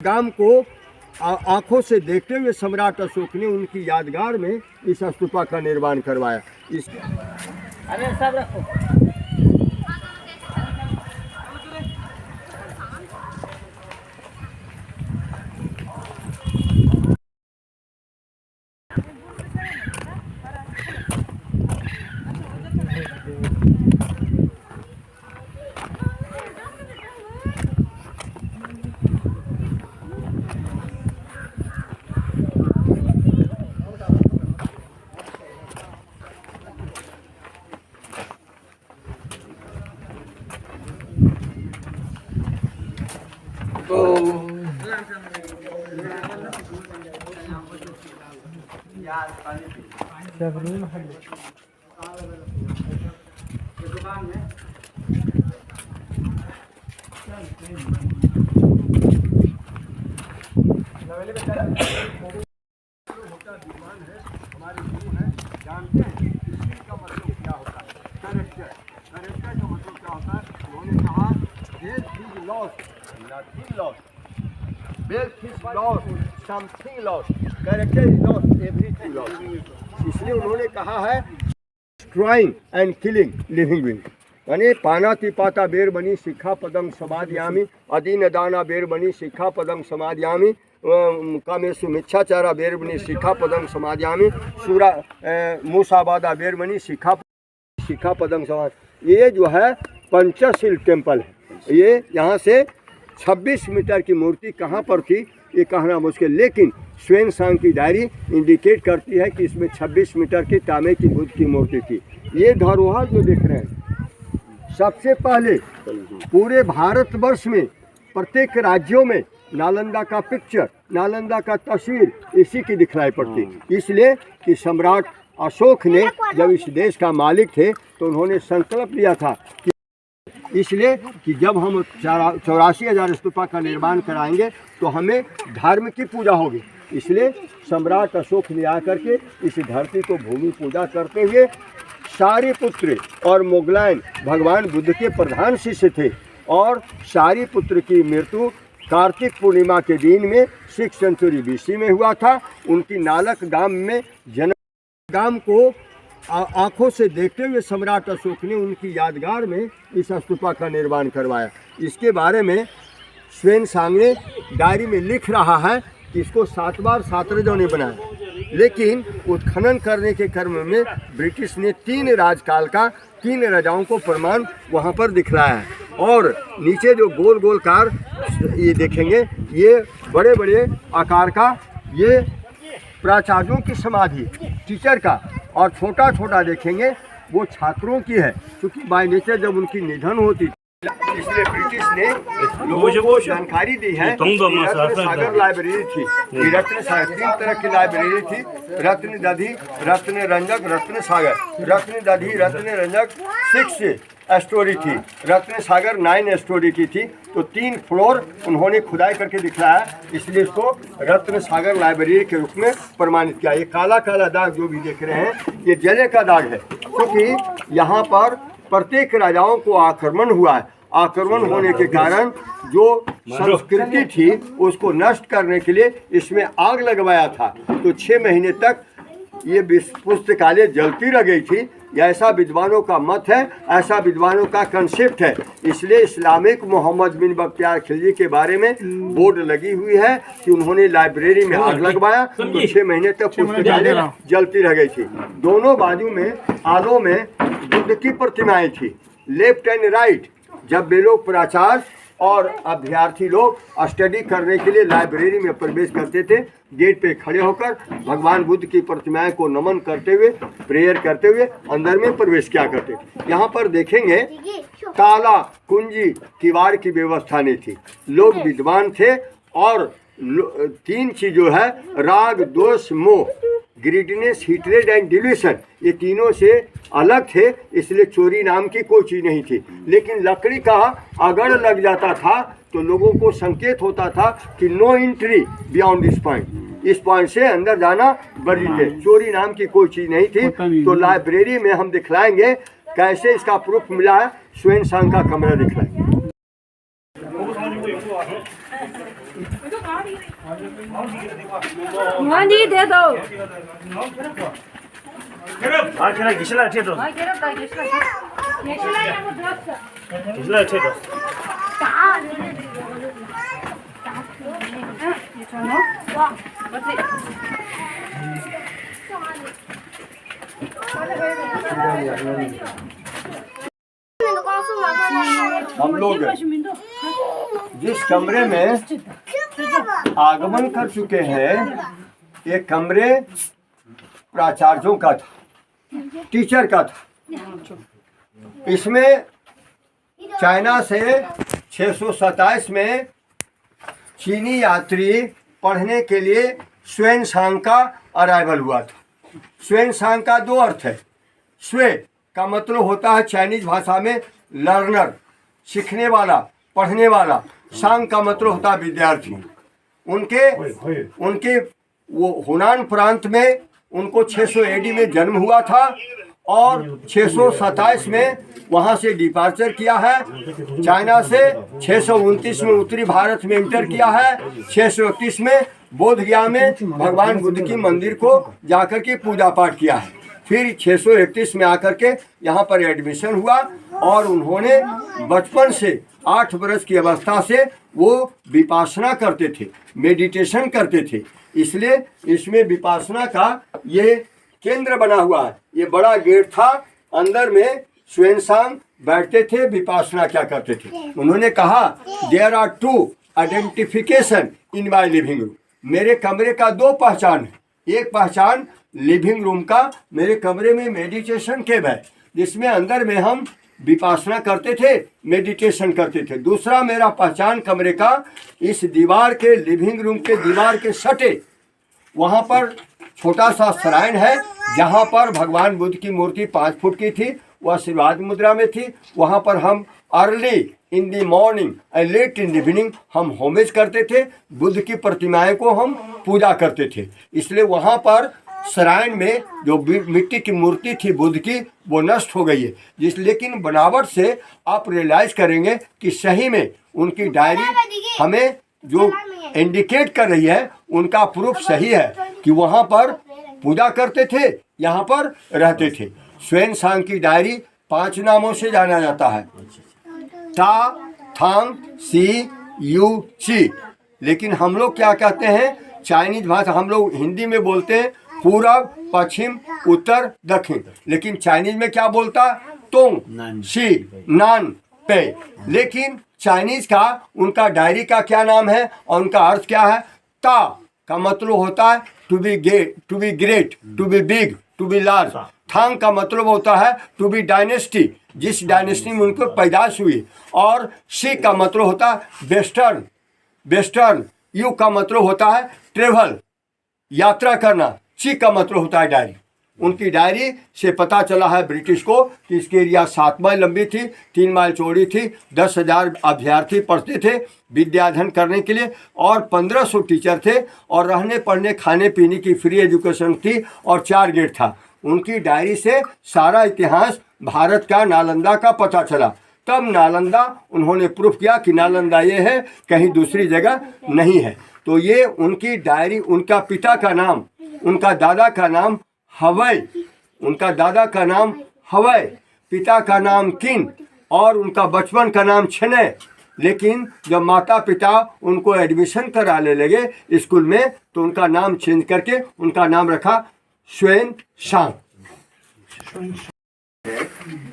गांव को आंखों से देखते हुए सम्राट अशोक ने उनकी यादगार में इस स्तूपा का निर्माण करवाया। अरे सब रखो। हमारे गुरु हैं, जानते हैं इसका मतलब क्या होता है। करेक्टर का मतलब क्या होता है? उन्होंने कहा wealth is lost, nothing lost. Wealth is lost, something lost. Character is lost, everything lost. इसलिए उन्होंने कहा है destroying and killing living beings. यानी पानाति पाता बेर बनी शिखा पदम समादयामी, अदीन दाना बेर बनी शिखा पदम समादयामी, कामेशु मिच्छाचारा बेर बनी शिखा पदम समादयामी, सूरा मूसाबादा बेर बनी शिखा पदम समाद। ये जो है पंचशील टेम्पल है। ये यहाँ से 26 मीटर की मूर्ति कहाँ पर थी ये कहना मुश्किल, लेकिन ह्वेनसांग की डायरी इंडिकेट करती है कि इसमें 26 मीटर की तांबे की बुद्ध की मूर्ति थी। ये धरोहर जो देख रहे हैं, सबसे पहले पूरे भारतवर्ष में प्रत्येक राज्यों में नालंदा का पिक्चर, नालंदा का तस्वीर इसी की दिखलाई पड़ती। इसलिए कि सम्राट अशोक ने जब इस देश का मालिक थे तो उन्होंने संकल्प लिया था कि इसलिए कि जब हम 84,000 स्तूपा का निर्माण कराएंगे तो हमें धर्म की पूजा होगी। इसलिए सम्राट अशोक ने आकर के इस धरती को भूमि पूजा करते हुए सारिपुत्र और मोगलायन भगवान बुद्ध के प्रधान शिष्य थे, और सारिपुत्र की मृत्यु कार्तिक पूर्णिमा के दिन में 6 सेंचुरी BC में हुआ था। उनकी नालक गांव में जन्म। गांव को आंखों से देखते हुए सम्राट अशोक ने उनकी यादगार में इस स्तूपा का निर्माण करवाया। इसके बारे में ह्वेनसांग ने डायरी में लिख रहा है कि इसको 7 बार 7 राजाओं ने बनाया, लेकिन उत्खनन करने के क्रम में ब्रिटिश ने 3 राजकाल का 3 राजाओं को प्रमाण वहाँ पर दिखलाया है। और नीचे जो गोल गोल कार ये देखेंगे, ये बड़े बड़े आकार का ये प्राचार्यों की समाधि, टीचर का, और छोटा छोटा देखेंगे वो छात्रों की है, क्योंकि बाय नेचर जब उनकी निधन होती इसलिए ब्रिटिश ने लोगों को जानकारी दी है। रत्न सागर लाइब्रेरी थी, रत्न सागर 3 तरह की लाइब्रेरी थी, रत्न दधी, रत्न रंजक, रत्न सागर। रत्न दधी रत्न रंजक 6 स्टोरी थी, रत्न सागर 9 स्टोरी की थी। तो 3 फ्लोर उन्होंने खुदाई करके दिखलाया, इसलिए इसको रत्न सागर लाइब्रेरी के रूप में प्रमाणित किया। ये काला काला दाग जो भी देख रहे हैं ये जले का दाग है, क्योंकि यहाँ पर प्रत्येक राजाओं को आक्रमण हुआ है। आक्रमण होने के कारण जो संस्कृति थी उसको नष्ट करने के लिए इसमें आग लगवाया था। तो 6 महीने तक ये पुस्तकालय जलती रह गई थी। ऐसा विद्वानों का मत है, ऐसा विद्वानों का कंसेप्ट है। इसलिए इस्लामिक मोहम्मद बिन बख्तियार खिलजी के बारे में बोर्ड लगी हुई है कि उन्होंने लाइब्रेरी में आग लगवाया तो 6 महीने तक पुस्तकालय जलती रह गई थी। दोनों बाजू में आलों में बुद्ध की प्रतिमाएं थी, लेफ्ट एंड राइट। जब वे लोग प्राचार्य और अभ्यर्थी लोग स्टडी करने के लिए लाइब्रेरी में प्रवेश करते थे, गेट पे खड़े होकर भगवान बुद्ध की प्रतिमाएं को नमन करते हुए, प्रेयर करते हुए अंदर में प्रवेश किया करते थे। यहाँ पर देखेंगे ताला कुंजी किवाड़ की व्यवस्था नहीं थी। लोग विद्वान थे और 3 चीज जो है राग, दोष, मोह, ग्रीडनेस, हिटरेड एंड डिल्यूशन, ये तीनों से अलग थे। इसलिए चोरी नाम की कोई चीज़ नहीं थी। लेकिन लकड़ी का अगर लग जाता था तो लोगों को संकेत होता था कि no entry beyond this point, इस पॉइंट से अंदर जाना बड़ी थे। चोरी नाम की कोई चीज़ नहीं थी। तो लाइब्रेरी में हम दिखलाएंगे कैसे इसका प्रूफ मिला है। ह्वेनसांग का कमरा दिखलाएंगे। 많이 돼도. 아, 그냥 기실라 해도. 아, 괴롭다, 계시라. 계시라고 들었어. 기실라 해도. 다. 괜찮아? 와, 맞지? हम लोग जिस कमरे में आगमन कर चुके हैं ये कमरे प्राचार्यों का था, टीचर का था। इसमें चाइना से 627 में चीनी यात्री पढ़ने के लिए श्वेनसांग का अराइवल हुआ था। श्वेनसांग का दो अर्थ है। श्वे का मतलब होता है चाइनीज भाषा में लर्नर, सीखने वाला, पढ़ने वाला। सांग का मतलब होता है विद्यार्थी। उनके वो हुनान प्रांत में उनको 600 एडी में जन्म हुआ था और 627 में वहाँ से डिपार्चर किया है। चाइना से 629 में उत्तरी भारत में इंटर किया है। 631 में बोध गया में भगवान बुद्ध की मंदिर को जाकर के पूजा पाठ किया है। फिर 631 में आकर के यहाँ पर एडमिशन हुआ और उन्होंने बचपन से 8 वर्ष की अवस्था से वो विपासना करते थे, मेडिटेशन करते थे। इसलिए इसमें विपासना का ये केंद्र बना हुआ है। ये बड़ा गेट था, अंदर में श्वेनसांग बैठते थे, विपासना क्या करते थे। उन्होंने कहा there are 2 identification in my living room. मेरे कमरे का 2 पहचान है। एक पहचान लिविंग रूम का, मेरे कमरे में मेडिटेशन केव है जिसमें अंदर में हम विपासना करते थे, मेडिटेशन करते थे। दूसरा मेरा पहचान कमरे का इस दीवार के, लिविंग रूम के दीवार के सटे वहाँ पर छोटा सा श्राइन है जहाँ पर भगवान बुद्ध की मूर्ति 5 फुट की थी, वह आशीर्वाद मुद्रा में थी। वहाँ पर हम early in the morning and let in the evening हम होमेज करते थे। बुद्ध की प्रतिमाएं को हम पूजा करते थे। इसलिए वहाँ पर श्राइन में जो मिट्टी की मूर्ति थी बुद्ध की वो नष्ट हो गई है। लेकिन बनावट से आप रियलाइज करेंगे कि सही में उनकी डायरी हमें जो इंडिकेट कर रही है उनका प्रूफ सही है कि वहाँ पर पूजा करते थे, यहाँ पर रहते थे। श्वेनसांग की डायरी 5 नामों से जाना जाता है, टा, थांग, सी, यू, ची। लेकिन हम लोग क्या कहते हैं, चाइनीज भाषा हम लोग हिंदी में बोलते हैं पूरब, पश्चिम, उत्तर, दक्षिण। लेकिन चाइनीज में क्या बोलता है, तोंग, शी, नान, पे। लेकिन चाइनीज का उनका डायरी का क्या नाम है और उनका अर्थ क्या है। ता का मतलब होता है to be great, to be big, to be large. थांग का मतलब होता है टू बी डायनेस्टी, जिस डायनेस्टी में उनको पैदाश हुई। और शी का मतलब होता है वेस्टर्न। यू का मतलब होता है ट्रेवल, यात्रा करना। ची का मतलब होता है डायरी। उनकी डायरी से पता चला है ब्रिटिश को कि इसकी एरिया 7 माइल लंबी थी, 3 माइल चौड़ी थी, 10,000 अभ्यर्थी पढ़ते थे विद्याधन करने के लिए और 1500 टीचर थे और रहने पढ़ने खाने पीने की फ्री एजुकेशन थी और 4 गेट था। उनकी डायरी से सारा इतिहास भारत का, नालंदा का पता चला। तब नालंदा उन्होंने प्रूफ किया कि नालंदा ये है, कहीं दूसरी जगह नहीं है। तो ये उनकी डायरी, उनका पिता का नाम, उनका दादा का नाम हवै, उनका दादा का नाम हवै, पिता का नाम किन और उनका बचपन का नाम छने। लेकिन जब माता पिता उनको एडमिशन कराने लगे स्कूल में तो उनका नाम चेंज करके उनका नाम रखा श्वेनसांग।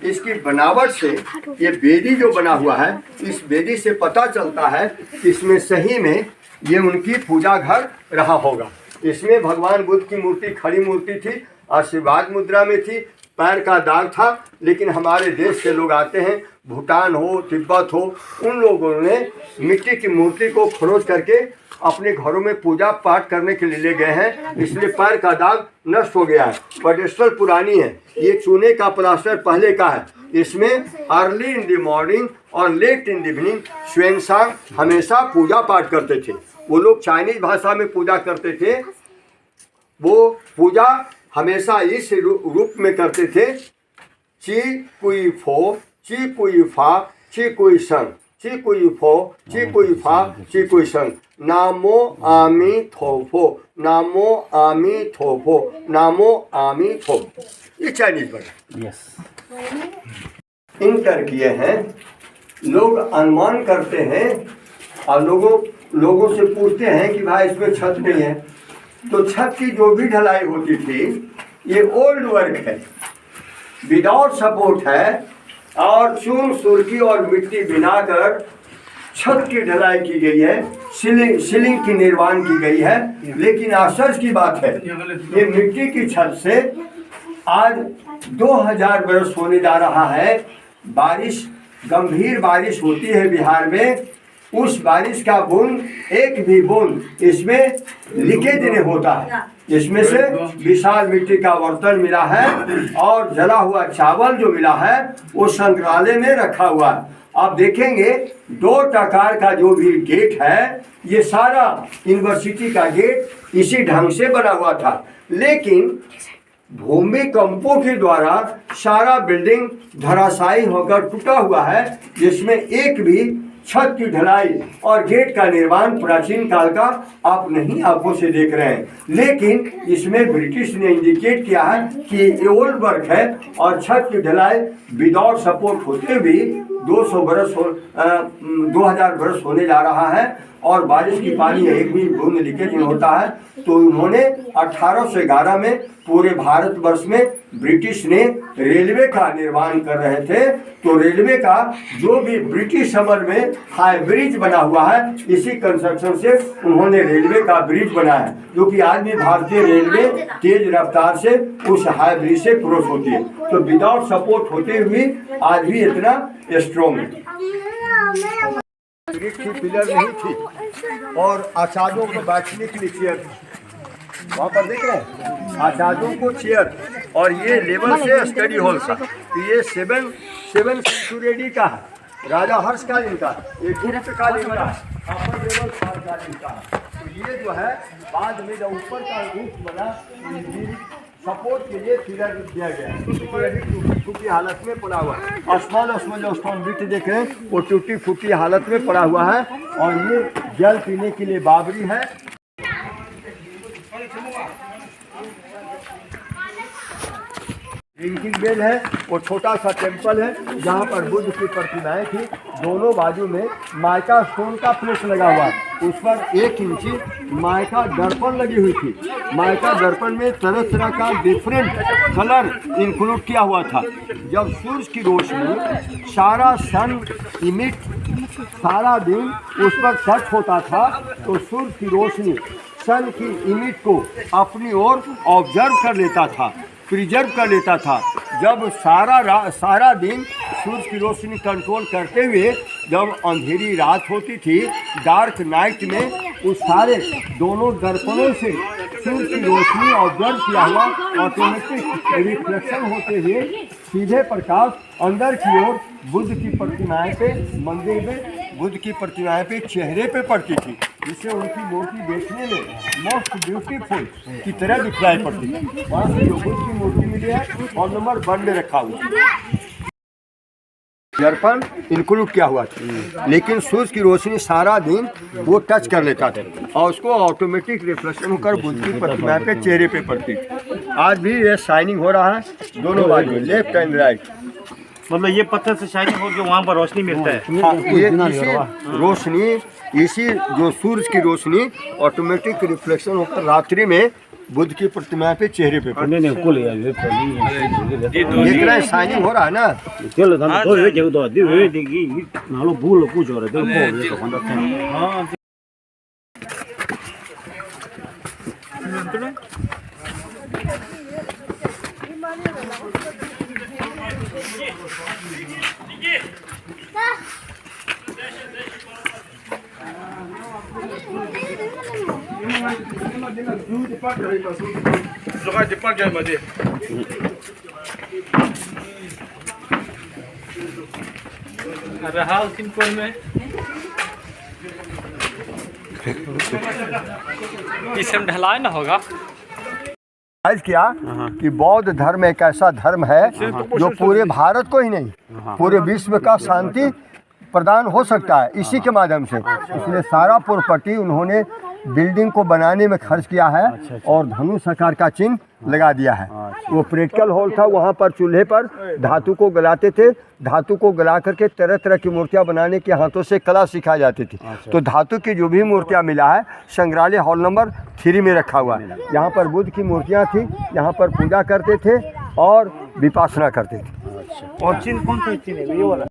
इसकी बनावट से ये बेदी जो बना हुआ है, इस बेदी से पता चलता है कि इसमें सही में ये उनकी पूजा घर रहा होगा। इसमें भगवान बुद्ध की मूर्ति, खड़ी मूर्ति थी, आशीर्वाद मुद्रा में थी, पैर का दाग था। लेकिन हमारे देश से लोग आते हैं, भूटान हो, तिब्बत हो, उन लोगों ने मिट्टी की मूर्ति को खोज करके अपने घरों में पूजा पाठ करने के लिए ले गए हैं, इसलिए पैर का दाग नष्ट हो गया है। पेडेस्टल पुरानी है, ये चूने का प्लास्टर पहले का है। इसमें अर्ली इन द मॉर्निंग और लेट इन द इवनिंग श्वेनसांग हमेशा पूजा पाठ करते थे। वो लोग चाइनीज भाषा में पूजा करते थे। वो पूजा हमेशा इस रूप में करते थे, ची कुई फो, ची कुई फा, ची कुई संग। चिकुइफो चिकुइफा चिकुइसन, नामो आमी थोफो, नामो आमी थोफो, नामो आमी थोफो। ये चाइनीज वर्ड यस। इंटर किए हैं। लोग अनुमान करते हैं और लोगों से पूछते हैं कि भाई इसमें छत नहीं है, तो छत की जो भी ढलाई होती थी ये ओल्ड वर्क है, विदाउट सपोर्ट है, और चून सुर्खी और मिट्टी बनाकर छत की ढलाई की गई है, सीलिंग की निर्माण की गई है। लेकिन आश्चर्य की बात है, ये मिट्टी की छत से आज 2000 बरस होने जा रहा है। बारिश, गंभीर बारिश होती है बिहार में, उस बारिश का बूंद, एक भी बूंद इसमें लीकेज नहीं होता है। इसमें से विशाल मिट्टी का बर्तन मिला है और जला हुआ चावल जो मिला है वो संग्रहालय में रखा हुआ है। आप देखेंगे 2 टकार का जो भी गेट है, ये सारा यूनिवर्सिटी का गेट इसी ढंग से बना हुआ था। लेकिन भूमिकंपों के द्वारा सारा बिल्डिंग धराशायी होकर टूटा हुआ है, जिसमें एक भी छत की ढलाई और गेट का निर्माण प्राचीन काल का आप नहीं आंखों से देख रहे हैं। लेकिन इसमें ब्रिटिश ने इंडिकेट किया है कि ये ओल्ड वर्क है और छत की ढलाई विदाउट सपोर्ट होते हुए 2000 बरस होने जा रहा है और बारिश की पानी एक भी बूंद लीकेज नहीं होता है। तो उन्होंने 1811 में पूरे भारतवर्ष में ब्रिटिश ने रेलवे का निर्माण कर रहे थे, तो रेलवे का जो भी ब्रिटिश समर में हाई ब्रिज बना हुआ है, इसी कंस्ट्रक्शन से उन्होंने रेलवे का ब्रिज बनाया है, जो कि आज भी भारतीय रेलवे तेज रफ्तार से उस हाई ब्रिज से क्रॉस होती है। तो विदाउट सपोर्ट होते हुए आज भी इतना स्ट्रॉन्ग है। की पिलर नहीं थी और आचार्यों को बैठने के लिए चेयर थी। वहाँ पर देख रहे हैं आचार्यों को चेयर, और ये लेवल से स्टडी हॉल का। तो ये 7 सेंचुरी का है, राजा हर्षकालीन का, ये गुप्तकालीन का, अपर लेवल कालीन का। तो ये जो है बाद में जब ऊपर का रूफ बना, सपोर्ट के लिए पिलर दिया गया है। टूटी हालत में पड़ा हुआ है। आसमान जो स्टोन ब्रिज देख रहे हैं वो टूटी फूटी हालत में पड़ा हुआ है, और ये जल पीने के लिए बाबरी है। ड्रिंकिंग बेल है, वो छोटा सा टेम्पल है जहाँ पर बुद्ध की प्रतिमाएं थी। दोनों बाजू में माइका स्टोन का फ्लेश लगा हुआ है, उस पर 1 इंची माइका दर्पण लगी हुई थी। माइका दर्पण में तरह तरह का डिफरेंट कलर इंक्लूड किया हुआ था। जब सूरज की रोशनी सारा सन इमिट सारा दिन उस पर टच होता था, तो सूरज की रोशनी सन की इमिट को अपनी ओर ऑब्जर्व कर लेता था, प्रिजर्व कर लेता था। जब सारा दिन सूरज की रोशनी कंट्रोल करते हुए जब अंधेरी रात होती थी, डार्क नाइट में उस सारे दोनों दर्पणों से सूरज की रोशनी ऑब्जर्व किया हुआ ऑटोमेटिक रिफ्लेक्शन होते हुए सीधे प्रकाश अंदर की ओर बुद्ध की प्रतिमाएं पे, मंदिर में बुद्ध की प्रतिमाएं पे चेहरे पे पड़ती थी, जिससे उनकी मूर्ति देखने में मोस्ट ब्यूटीफुल की तरह दिखलाई पड़ती थी। वहाँ से जो बुद्ध की मूर्ति मिली है और नंबर 1 में रखा हुआ दर्पण इंक्लूड किया हुआ था। लेकिन सूरज की रोशनी सारा दिन वो टच कर लेता था और उसको ऑटोमेटिक रिफ्लेक्शन होकर बुद्ध की प्रतिमा पे चेहरे पे पड़ती थी। आज भी ये शाइनिंग हो रहा है दोनों बाजू, लेफ्ट एंड राइट। मतलब ये पत्थर से शाइनिंग हो के वहाँ पर रोशनी मिलता है। हाँ, ये इसी रोशनी, इसी जो सूरज की रोशनी ऑटोमेटिक रिफ्लेक्शन होकर रात्रि में बुद्ध की प्रतिमा पे चेहरे पे देख रहे हैं, शाइनिंग हो रहा है ना। इसमें ढलाई ना होगा। आज क्या कि बौद्ध धर्म एक ऐसा धर्म है जो पूरे भारत को ही नहीं पूरे विश्व का शांति प्रदान हो सकता है इसी के माध्यम से। इसलिए सारा प्रॉपर्टी उन्होंने बिल्डिंग को बनाने में खर्च किया है और धनुष आकार का चिन्ह लगा दिया है। वो प्रैक्टिकल हॉल था, वहाँ पर चूल्हे पर धातु को गलाते थे, धातु को गला करके तरह तरह की मूर्तियाँ बनाने के हाथों से कला सिखाई जाती थी। तो धातु की जो भी मूर्तियाँ मिला है संग्रहालय हॉल नंबर 3 में रखा हुआ है। यहाँ पर बुद्ध की मूर्तियाँ थी, यहाँ पर पूजा करते थे और विपासना करते थे। और चिन्ह कौन सा चिन्ह है ये वाला?